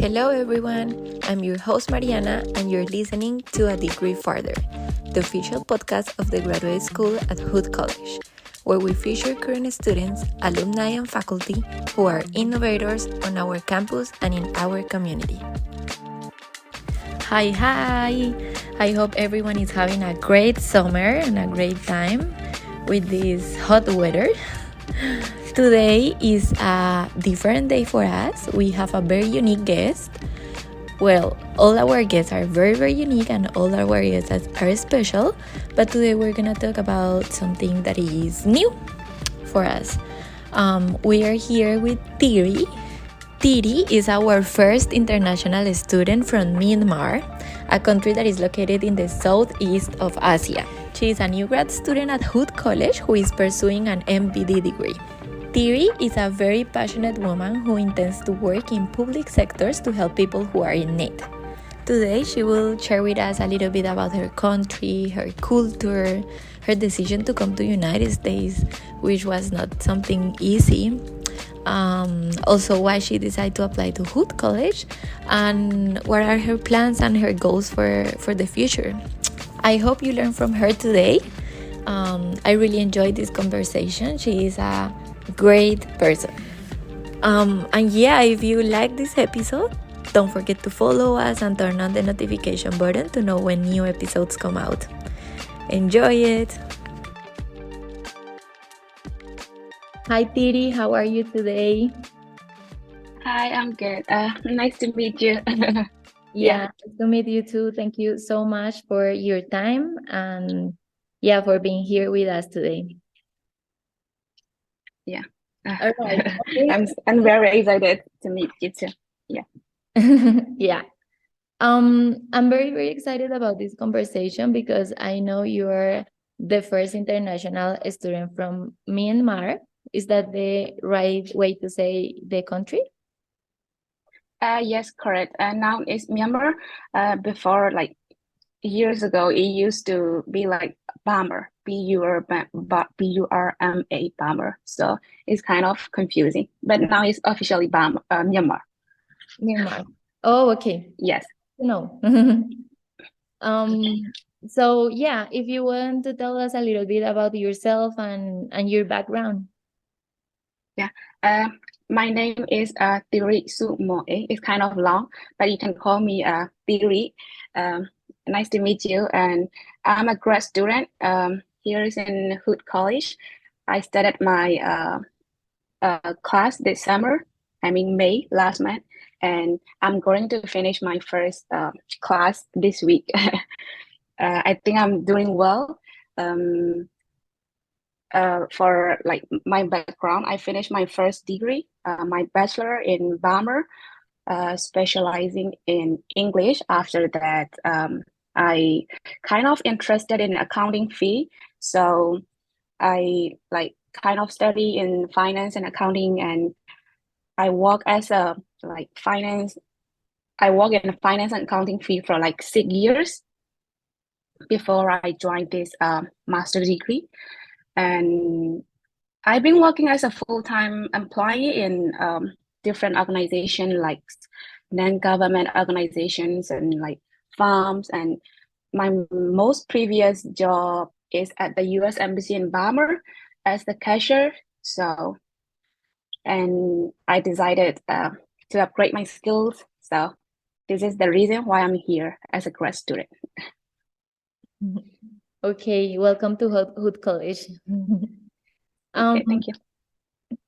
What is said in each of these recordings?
Hello everyone, I'm your host Mariana and you're listening to A Degree Farther, the official podcast of the graduate school at Hood College, where we feature current students, alumni and faculty who are innovators on our campus and in our community. Hi, I hope everyone is having a great summer and a great time with this hot weather. Today is a different day for us. We have a very unique guest. Well, all our guests are very unique and all our guests are special, but today we're gonna talk about something that is new for us. We are here with Thiri. Thiri is our first international student from Myanmar, a country that is located in the southeast of Asia. She is a new grad student at Hood College who is pursuing an MPD degree. Thiri is a very passionate woman who intends to work in public sectors to help people who are in need. Today, she will share with us a little bit about her country, her culture, her decision to come to the United States, which was not something easy. Also, why she decided to apply to Hood College, and what are her plans and her goals for the future. I hope you learn from her today. I really enjoyed this conversation. She is a great person. And yeah, if you like this episode, don't forget to follow us and turn on the notification button to know when new episodes come out. Enjoy it! Hi Thiri, how are you today? Hi, I'm good. Nice to meet you. Yeah, nice to meet you too. Thank you so much for your time and for being here with us today. Yeah. All right. I'm very excited to meet you too. Yeah. Yeah. I'm very excited about this conversation because I know you're the first international student from Myanmar. Is that the right way to say the country? Yes, correct. Now it's Myanmar. Before, like years ago, it used to be like Burma, Burma, Burma. So it's kind of confusing. But now it's officially Burma, Myanmar. Myanmar. Oh, okay. Yes. No. So yeah, if you want to tell us a little bit about yourself and your background. Yeah. My name is Thiri Hsu Mon Aye. It's kind of long, but you can call me Thiri. Nice to meet you. And I'm a grad student here is in Hood College. I started my class this summer, I mean May last month, and I'm going to finish my first class this week. I think I'm doing well. For like my background, I finished my first degree, my bachelor in Burma, specializing in English. After that, I kind of interested in accounting fee, so I like kind of study in finance and accounting, and I work as a like finance. I work in a finance and accounting field for like 6 years before I joined this master degree. And I've been working as a full-time employee in different organizations like non-government organizations and like farms. And my most previous job is at the U.S. Embassy in Burma as the cashier. So, and I decided to upgrade my skills. So this is the reason why I'm here as a grad student. Okay, welcome to Hood College. Okay, thank you.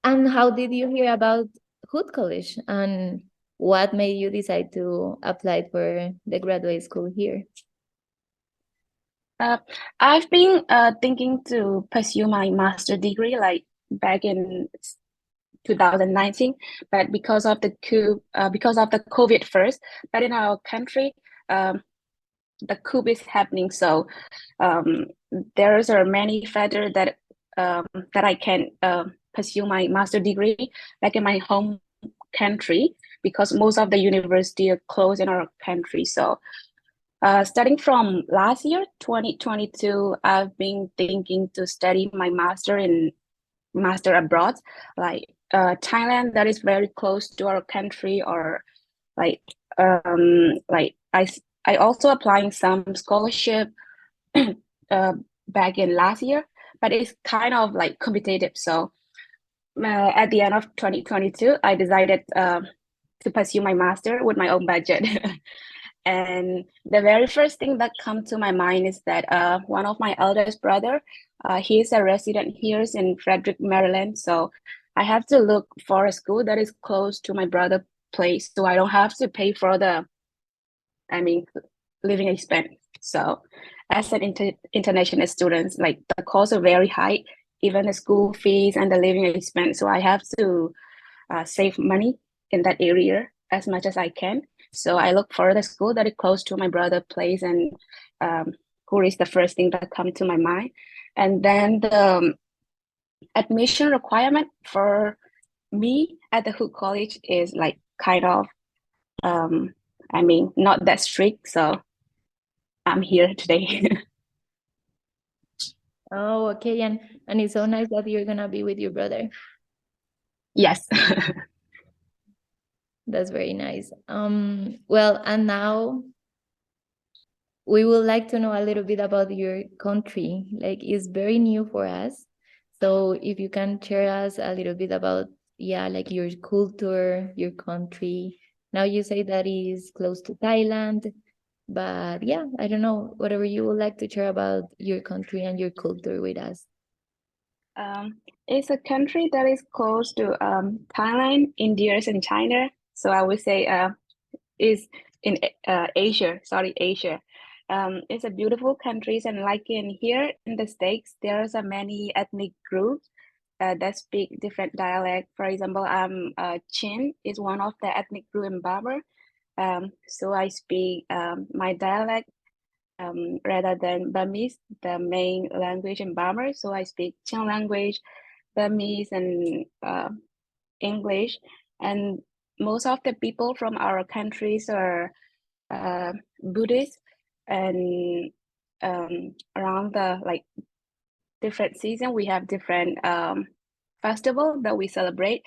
And how did you hear about Hood College and what made you decide to apply for the graduate school here? I've been thinking to pursue my master degree like back in 2019, but because of the COVID first, but in our country, the coup is happening, so there's are many factors that that I can pursue my master degree like in my home country because most of the university are closed in our country. So starting from last year, 2022, I've been thinking to study my master abroad, like Thailand, that is very close to our country, or like I also applying some scholarship uh, back in last year, but it's kind of like competitive. So at the end of 2022, I decided to pursue my master with my own budget. And the very first thing that come to my mind is that one of my eldest brother, he is a resident here in Frederick, Maryland. So I have to look for a school that is close to my brother place, so I don't have to pay for the, I mean, living expense. So as an international student, like the costs are very high, even the school fees and the living expense. So I have to save money in that area as much as I can. So I look for the school that is close to my brother place, and who is the first thing that come to my mind. And then the admission requirement for me at the Hood College is like kind of not that strict. So I'm here today. Oh, okay. And it's so nice that you're gonna be with your brother. Yes. That's very nice. Well, and now we would like to know a little bit about your country. Like, it's very new for us. So if you can share us a little bit about, yeah, like your culture, your country. Now you say that is close to Thailand, but yeah, I don't know, whatever you would like to share about your country and your culture with us. It's a country that is close to Thailand, India, and China. So I would say is in Asia. Sorry, Asia. It's a beautiful country, and like in here in the States, there's a many ethnic groups that speak different dialect. For example, Chin is one of the ethnic group in Burma. So I speak my dialect rather than Burmese, the main language in Burma. So I speak Chin language, Burmese, and English. And most of the people from our countries are Buddhist, and around the like different season, we have different festival that we celebrate.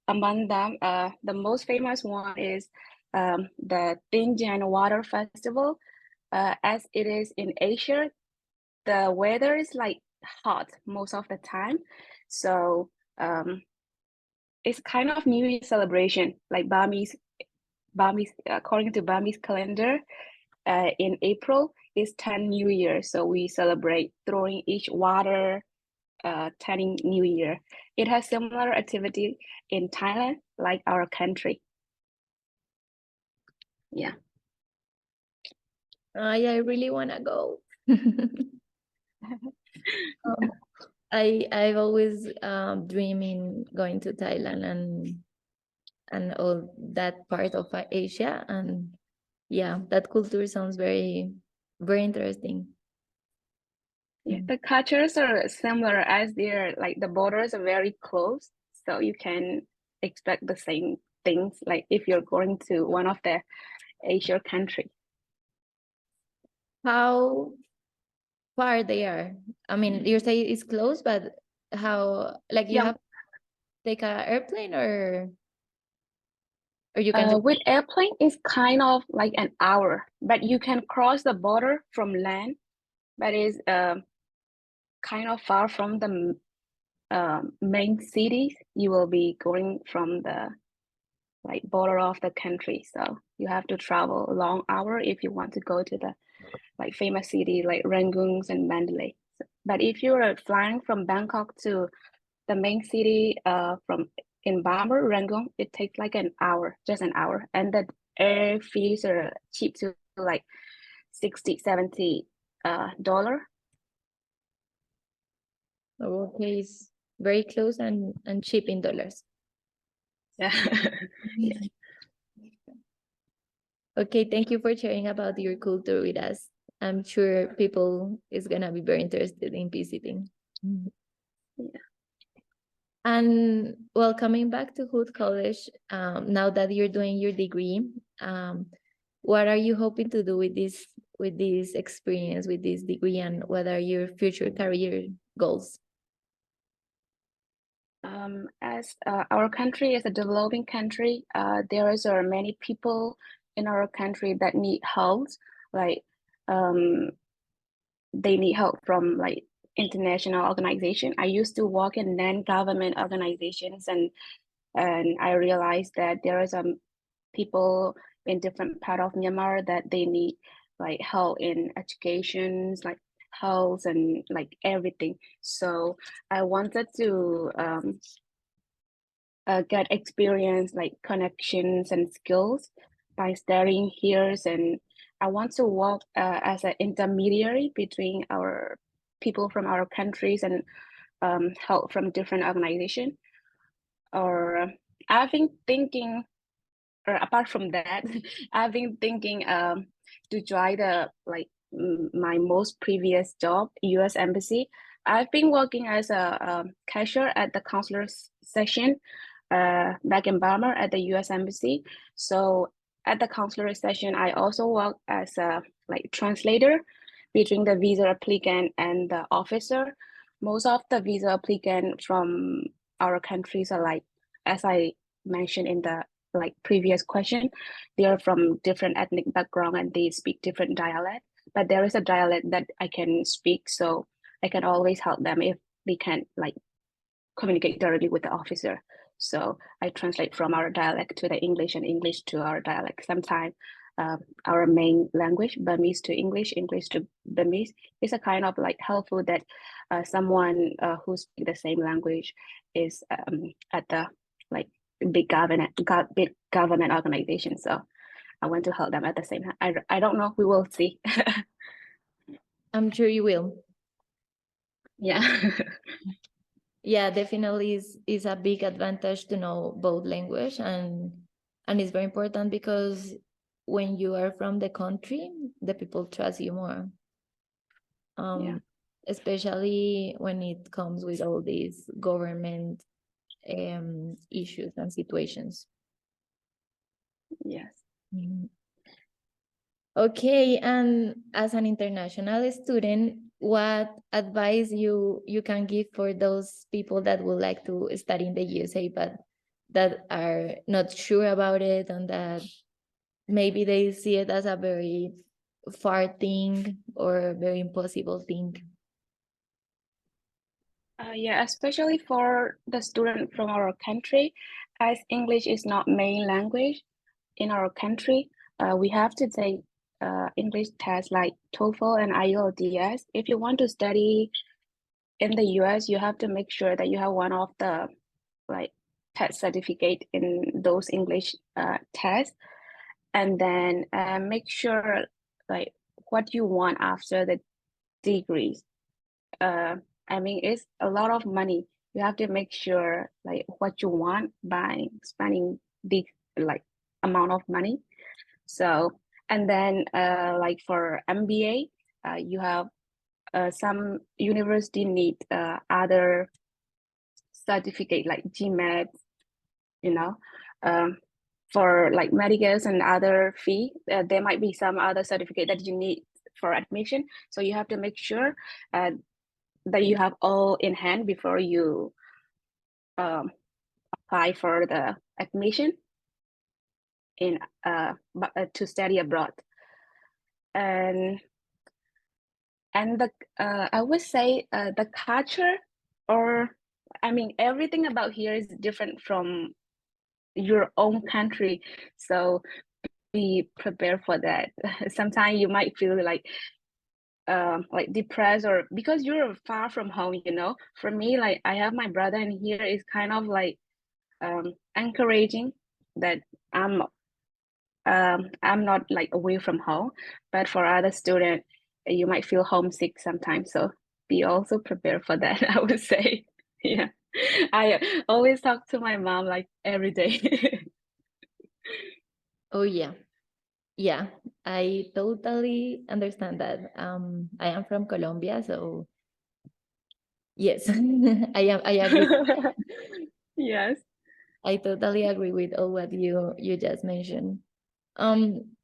Among them, the most famous one is the Dinjan Water Festival. As it is in Asia, the weather is like hot most of the time. So it's kind of New Year celebration, like Burmese, according to Burmese calendar, in April is 10 New Year. So we celebrate throwing each water, 10 New Year. It has similar activity in Thailand, like our country. Yeah. I really wanna go. Um, I've always dreaming going to Thailand and all that part of Asia, and yeah, that culture sounds very interesting. Yeah, the cultures are similar as they're like the borders are very close, so you can expect the same things like if you're going to one of the Asia country. How far they are? I mean, you say it's close, but how, like, you Yeah, have to take a airplane, or you can just with airplane it's kind of like an hour, but you can cross the border from land, but is kind of far from the main cities. You will be going from the like border of the country, so you have to travel a long hour if you want to go to the like famous city like Rangoon and Mandalay. But if you're flying from Bangkok to the main city from in Bamber, Rangoon, it takes like an hour, just an hour. And the air fees are cheap to like 60, 70 dollar. oh, okay, it's very close and cheap in dollars. Yeah. Yeah. Okay, thank you for sharing about your culture with us. I'm sure people is gonna be very interested in visiting. Yeah. And well, coming back to Hood College, now that you're doing your degree, what are you hoping to do with this experience, with this degree, and what are your future career goals? As our country is a developing country, there is many people in our country that need help. Like um, they need help from like international organization. I used to work in non-government organizations, and I realized that there is people in different part of Myanmar that they need like help in education, like health and like everything. So I wanted to get experience like connections and skills by studying here, and I want to work as an intermediary between our people from our countries and help from different organizations. Or I've been thinking, or apart from that, I've been thinking to try the like my most previous job, U.S. Embassy. I've been working as a cashier at the consular section back in Burma at the U.S. Embassy. So at the consular session, I also work as a like translator between the visa applicant and the officer. Most of the visa applicant from our countries are like, as I mentioned in the like previous question, they are from different ethnic background and they speak different dialect. But there is a dialect that I can speak, so I can always help them if they can't like communicate directly with the officer. So I translate from our dialect to the English and English to our dialect. Sometimes our main language, Burmese to English, English to Burmese, is a kind of like helpful that someone who speaks the same language is at the like big government organization. So I want to help them at the same time. I don't know. We will see. I'm sure you will. Yeah. Yeah, definitely is a big advantage to know both language, and it's very important because when you are from the country, the people trust you more. Yeah. Especially when it comes with all these government issues and situations. Yes. Mhm. Okay, and as an international student, what advice you can give for those people that would like to study in the USA but that are not sure about it, and that maybe they see it as a very far thing or a very impossible thing? Yeah, especially for the student from our country, as English is not main language in our country, we have to take English tests like TOEFL and IELTS. If you want to study in the US, you have to make sure that you have one of the like test certificate in those English tests, and then make sure like what you want after the degrees. uh I mean, it's a lot of money. You have to make sure like what you want by spending the like amount of money. So, and then like for MBA, you have some university need other certificate like GMAT, you know. Um, for like medicals and other fee, there might be some other certificate that you need for admission. So you have to make sure uh, that you have all in hand before you apply for the admission in to study abroad. And the I would say the culture, or I mean everything about here is different from your own country. So be prepared for that. Sometimes you might feel like depressed, or because you're far from home, you know. For me, like I have my brother, and here is kind of like encouraging that I'm I'm not like away from home. But for other students, you might feel homesick sometimes. So be also prepared for that, I would say. Yeah. I always talk to my mom like every day. Oh yeah. Yeah, I totally understand that. I am from Colombia, so yes, I agree. Yes. I totally agree with all what you just mentioned. Um,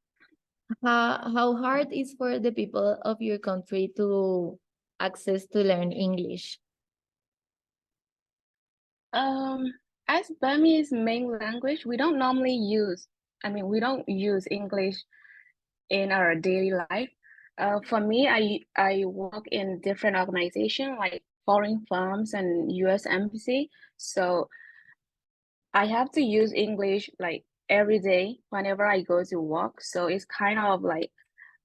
how hard is for the people of your country to access to learn English? As Burmese main language, we don't normally use, we don't use English in our daily life. For me, I work in different organizations like foreign firms and U.S. Embassy. So I have to use English like every day whenever I go to work. So it's kind of like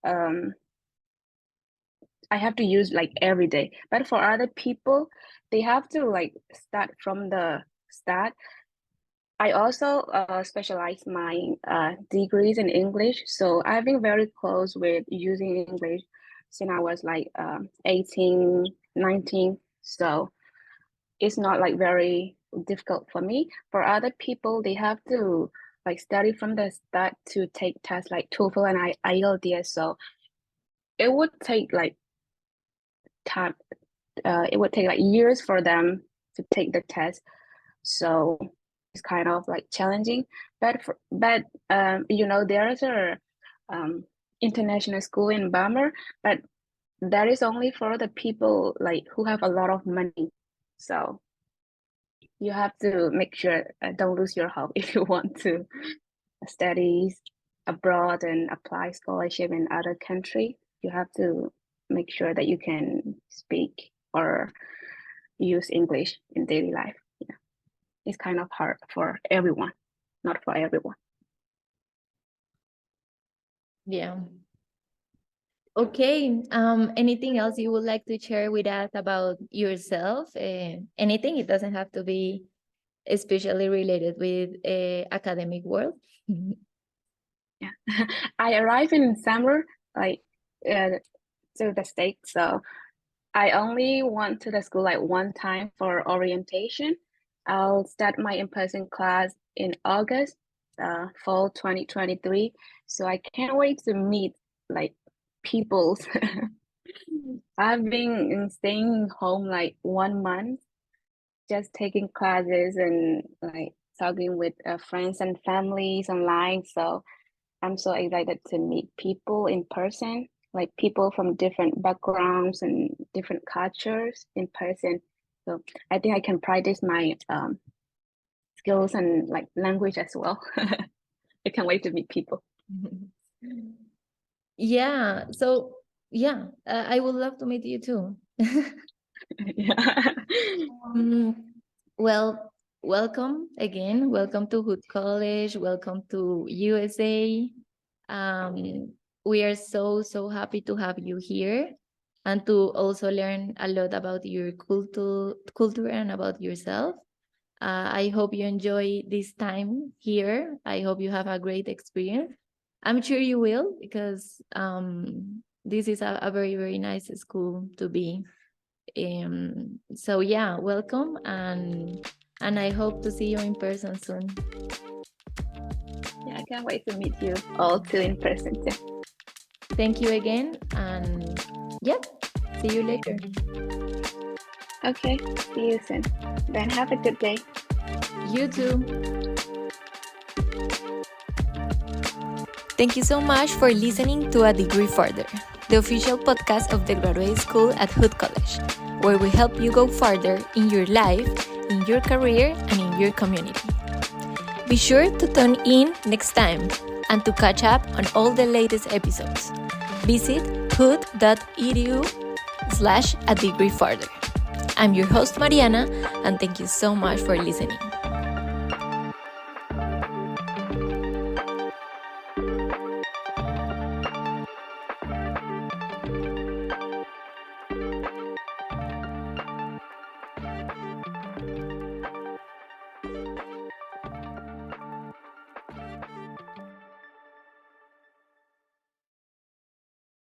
um I have to use like every day. But for other people, they have to like start from the start. I also specialize my degrees in English, so I've been very close with using English since I was like 18, 19. So it's not like very difficult for me. For other people, they have to like study from the start to take tests like TOEFL and IELTS. So it would take like time. It would take like years for them to take the test. So it's kind of like challenging. But there's a um, international school in Burma, but that is only for the people like who have a lot of money. So you have to make sure don't lose your hope if you want to study abroad and apply scholarship in other country. You have to make sure that you can speak or use English in daily life. Yeah. It's kind of hard for everyone, not for everyone. Yeah. Okay. Anything else you would like to share with us about yourself? Anything? It doesn't have to be especially related with academic world. Yeah. I arrived in summer, like to the States, so I only went to the school like one time for orientation. I'll start my in-person class in August, fall 2023. So I can't wait to meet like people. I've been staying home like 1 month, just taking classes and like talking with friends and families online. So I'm so excited to meet people in person, like people from different backgrounds and different cultures in person. So I think I can practice my skills and like language as well. I can't wait to meet people. Yeah. So yeah, I would love to meet you too. Yeah. Well, welcome again. Welcome to Hood College. Welcome to USA. Um, we are so happy to have you here and to also learn a lot about your culture and about yourself. I hope you enjoy this time here. I hope you have a great experience. I'm sure you will because this is a very nice school to be. So yeah, welcome and I hope to see you in person soon. Yeah, I can't wait to meet you all too in person too. Thank you again and yeah, see you later. Okay, see you soon. Then have a good day. You too. Thank you so much for listening to A Degree Further, the official podcast of the graduate school at Hood College, where we help you go further in your life, in your career, and in your community. Be sure to tune in next time and to catch up on all the latest episodes. Visit hood.edu/a degree further. I'm your host, Mariana, and thank you so much for listening.